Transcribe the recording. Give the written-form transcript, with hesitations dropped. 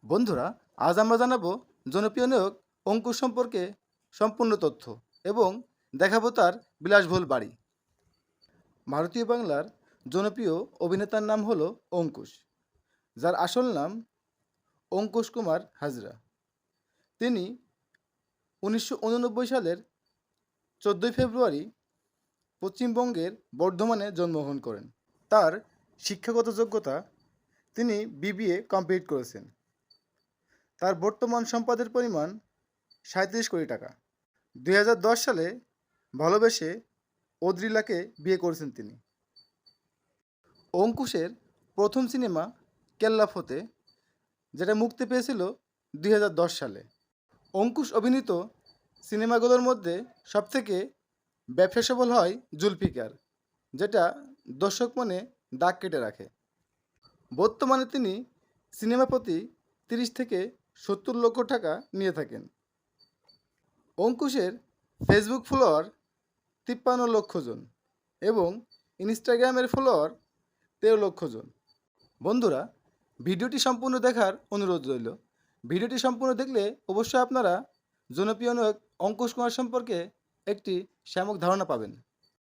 বন্ধুরা, আজ আমরা জানাবো জনপ্রিয় নায়ক অঙ্কুশ সম্পর্কে সম্পূর্ণ তথ্য এবং দেখাবো তার বিলাসবহুল বাড়ি। ভারতীয় বাংলার জনপ্রিয় অভিনেতার নাম হলো অঙ্কুশ, যার আসল নাম অঙ্কুশ কুমার হাজরা। তিনি 1989 সালের 14 ফেব্রুয়ারি পশ্চিমবঙ্গের বর্ধমানে জন্মগ্রহণ করেন। তার শিক্ষাগত যোগ্যতা, তিনি বিবিএ কমপ্লিট করেছেন। তার বর্তমান সম্পদের পরিমাণ 37 কোটি টাকা। 2010 সালে ভালোবেসে অদ্রিলাকে বিয়ে করেছেন তিনি। অঙ্কুশের প্রথম সিনেমা কেল্লা ফতে, যেটা মুক্তি পেয়েছিল 2010 সালে। অঙ্কুশ অভিনীত সিনেমাগুলোর মধ্যে সবথেকে ব্যবসা সফল হয় জুলফিকার, যেটা দর্শক মনে দাগ কেটে রাখে। বর্তমানে তিনি সিনেমা প্রতি 30 থেকে 70 লক্ষ টাকা নিয়ে থাকেন। অঙ্কুশের ফেসবুক ফলোয়ার 53 লক্ষ জন এবং ইনস্টাগ্রামের ফলোয়ার 13 লক্ষ জন। বন্ধুরা, ভিডিওটি সম্পূর্ণ দেখার অনুরোধ রইল। ভিডিওটি সম্পূর্ণ দেখলে অবশ্যই আপনারা জনপ্রিয় নায়ক অঙ্কুশ কুমার সম্পর্কে একটি সম্যক ধারণা পাবেন।